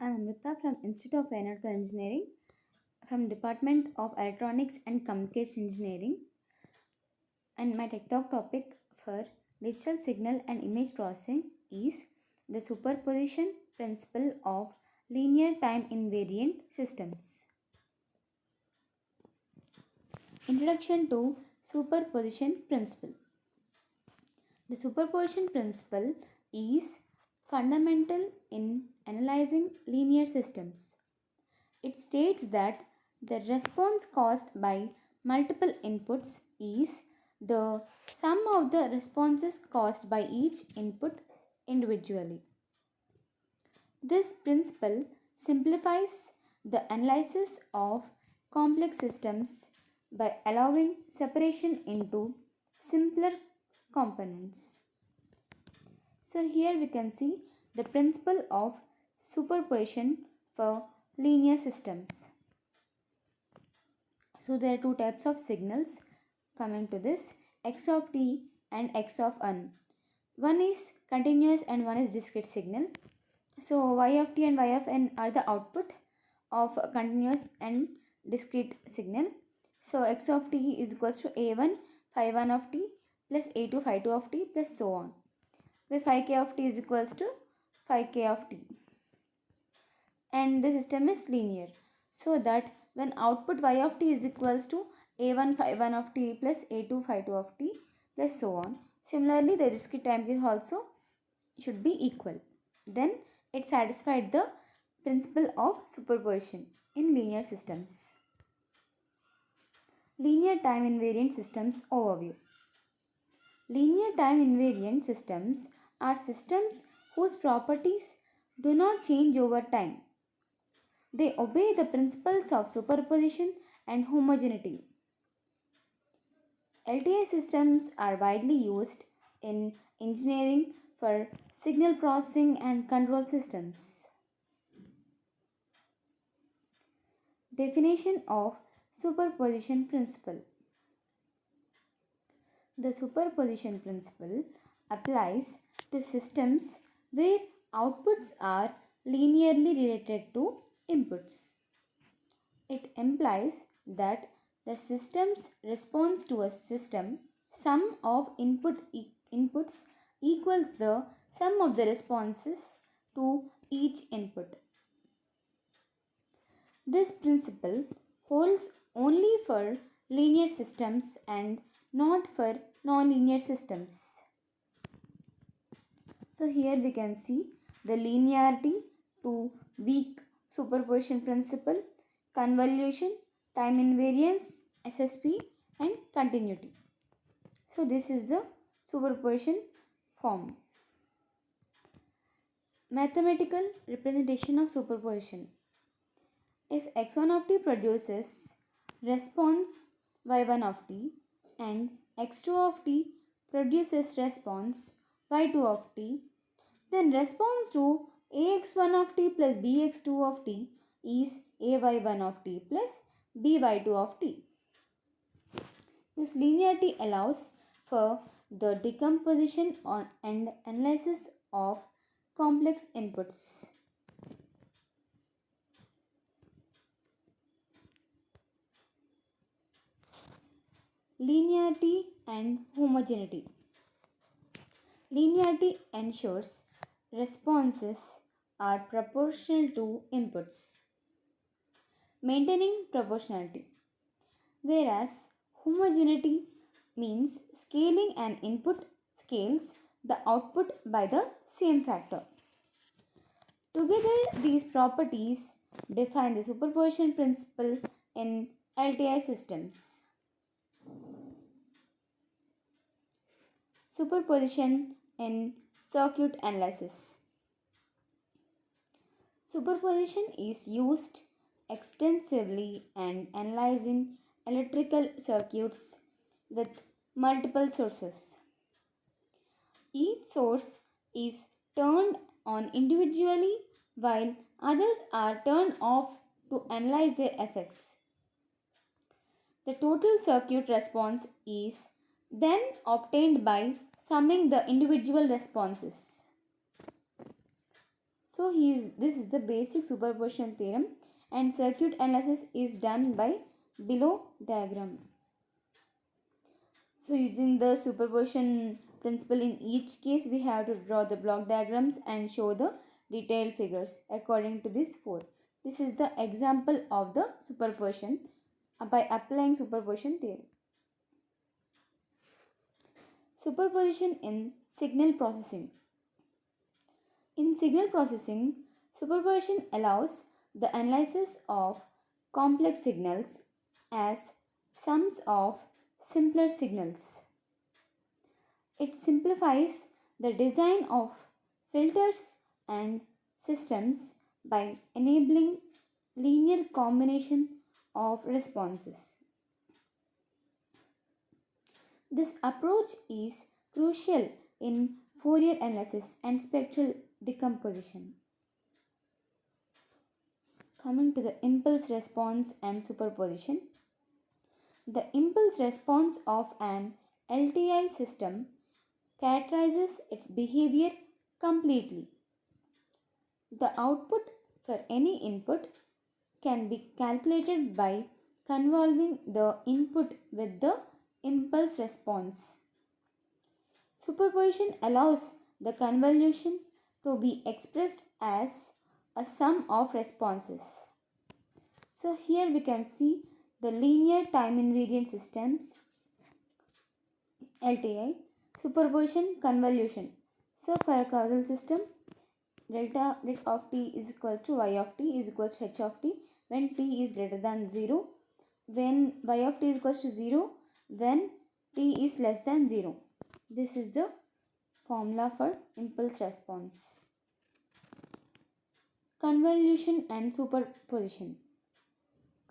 I'm Amrita from Institute of Aeronautical Engineering from Department of Electronics and Communication Engineering, and my tech talk topic for digital signal and image processing is the superposition principle of linear time invariant systems. Introduction to superposition principle. The superposition principle is fundamental in analyzing linear systems. It states that the response caused by multiple inputs is the sum of the responses caused by each input individually. This principle simplifies the analysis of complex systems by allowing separation into simpler components. So here we can see the principle of superposition for linear systems. So there are two types of signals coming to this, x of t and x of n. One is continuous and one is discrete signal. So y of t and y of n are the output of a continuous and discrete signal. So x of t is equals to a1 phi 1 of t plus a2 phi 2 of t plus so on, where phi k of t is equals to phi k of t. And the system is linear, so that when output y of t is equals to a1 phi 1 of t plus a2 phi 2 of t plus so on. Similarly, the discrete time case also should be equal. Then it satisfied the principle of superposition in linear systems. Linear time invariant systems overview. Linear time invariant systems are systems whose properties do not change over time. They obey the principles of superposition and homogeneity. LTI systems are widely used in engineering for signal processing and control systems. Definition of superposition principle. The superposition principle applies to systems where outputs are linearly related to inputs. It implies that the system's response to a system sum of inputs equals the sum of the responses to each input. This principle holds only for linear systems and not for nonlinear systems. So here we can see the linearity to weak superposition principle, convolution, time invariance, SSP and continuity. So this is the superposition form. Mathematical representation of superposition. If x1 of t produces response y1 of t and x2 of t produces response y2 of t, then response to ax1 of t plus bx2 of t is ay1 of t plus by2 of t. This linearity allows for the decomposition and analysis of complex inputs. Linearity and homogeneity. Linearity ensures responses are proportional to inputs, maintaining proportionality, whereas homogeneity means scaling an input scales the output by the same factor. Together, these properties define the superposition principle in LTI systems. Superposition in circuit analysis. Superposition is used extensively in analyzing electrical circuits with multiple sources. Each source is turned on individually while others are turned off to analyze their effects. The total circuit response is then obtained by summing the individual responses. So this is the basic superposition theorem, and circuit analysis is done by below diagram. So using the superposition principle in each case, we have to draw the block diagrams and show the detailed figures according to this 4. This is the example of the superposition by applying superposition theorem. Superposition in signal processing. In signal processing, superposition allows the analysis of complex signals as sums of simpler signals. It simplifies the design of filters and systems by enabling linear combination of responses. This approach is crucial in Fourier analysis and spectral decomposition. Coming to the impulse response and superposition. The impulse response of an LTI system characterizes its behavior completely. The output for any input can be calculated by convolving the input with the impulse response. Superposition allows the convolution to be expressed as a sum of responses. So here we can see the linear time invariant systems, LTI, superposition, convolution. So for a causal system, delta of t is equals to y of t is equals to h of t when t is greater than 0, when y of t is equals to 0 when t is less than 0. This is the formula for impulse response. Convolution and superposition.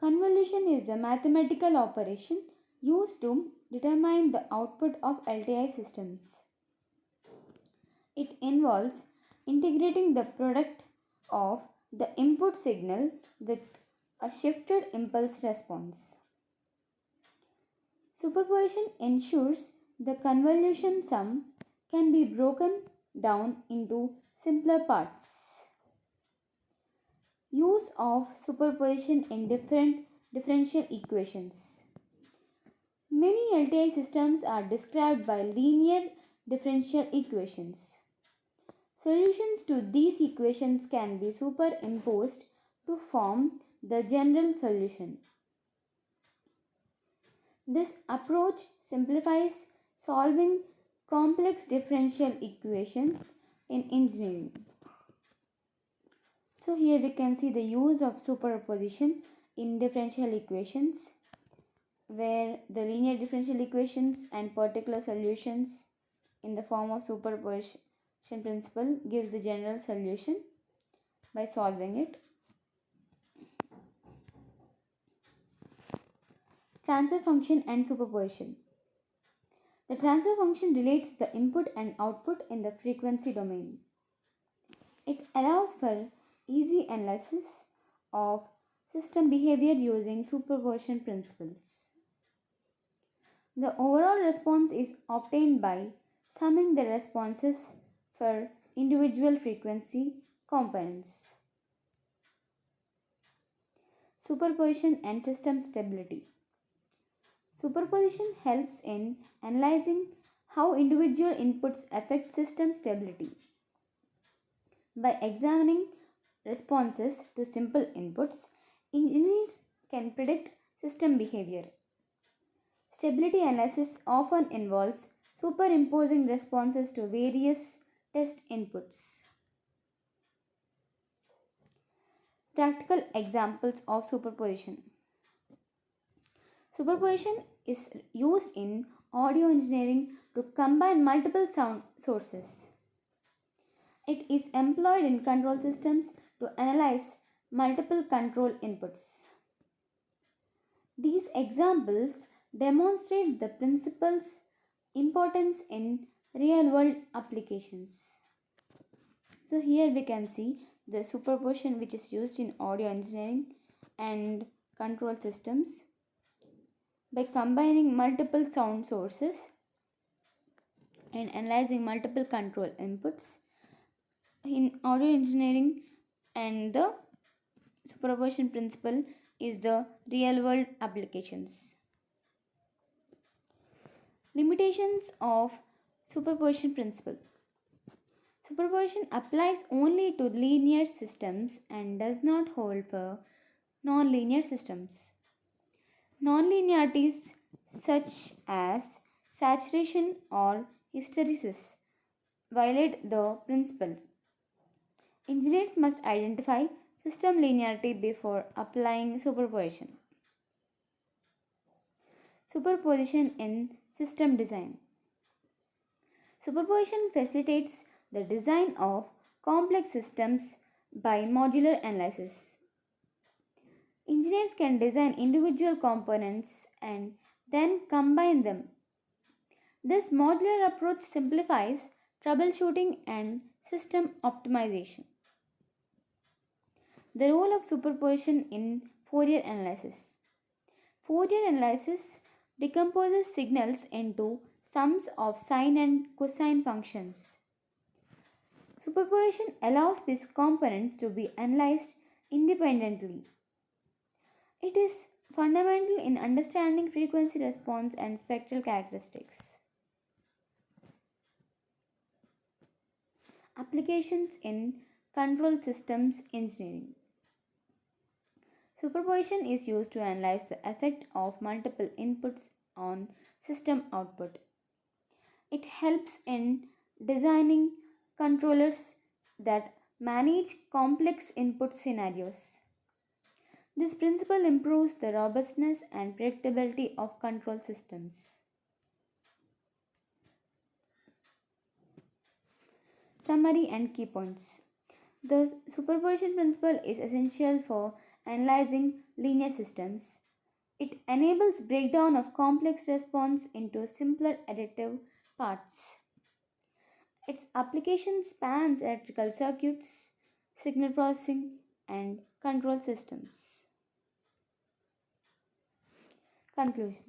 Convolution is the mathematical operation used to determine the output of LTI systems. It involves integrating the product of the input signal with a shifted impulse response. Superposition ensures the convolution sum can be broken down into simpler parts. Use of superposition in different differential equations. Many LTI systems are described by linear differential equations. Solutions to these equations can be superimposed to form the general solution. This approach simplifies solving complex differential equations in engineering. So here we can see the use of superposition in differential equations, where the linear differential equations and particular solutions in the form of superposition principle gives the general solution by solving it. Transfer function and superposition. The transfer function relates the input and output in the frequency domain. It allows for easy analysis of system behavior using superposition principles. The overall response is obtained by summing the responses for individual frequency components. Superposition and system stability. Superposition helps in analyzing how individual inputs affect system stability. By examining responses to simple inputs, engineers can predict system behavior. Stability analysis often involves superimposing responses to various test inputs. Practical examples of superposition. Superposition is used in audio engineering to combine multiple sound sources. It is employed in control systems to analyze multiple control inputs. These examples demonstrate the principle's importance in real-world applications. So here we can see the superposition which is used in audio engineering and control systems by combining multiple sound sources and analyzing multiple control inputs. in audio engineering, and the superposition principle is the real world applications. Limitations of superposition principle. Superposition applies only to linear systems and does not hold for nonlinear systems. Nonlinearities such as saturation or hysteresis violate the principle. Engineers must identify system linearity before applying superposition. Superposition in system design. Superposition facilitates the design of complex systems by modular analysis. Engineers can design individual components and then combine them. This modular approach simplifies troubleshooting and system optimization. The role of superposition in Fourier analysis. Fourier analysis decomposes signals into sums of sine and cosine functions. Superposition allows these components to be analyzed independently. It is fundamental in understanding frequency response and spectral characteristics. Applications in control systems engineering. Superposition is used to analyze the effect of multiple inputs on system output. It helps in designing controllers that manage complex input scenarios. This principle improves the robustness and predictability of control systems. Summary and key points. The superposition principle is essential for analyzing linear systems. It enables breakdown of complex response into simpler additive parts. Its application spans electrical circuits, signal processing, and control systems. Conclusion.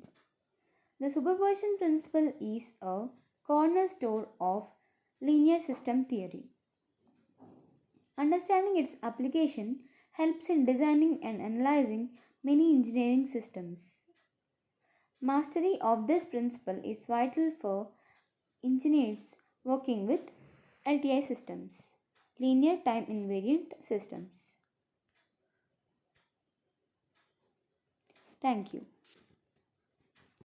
The superposition principle is a cornerstone of linear system theory. Understanding its application helps in designing and analyzing many engineering systems. Mastery of this principle is vital for engineers working with LTI systems, linear time invariant systems. Thank you.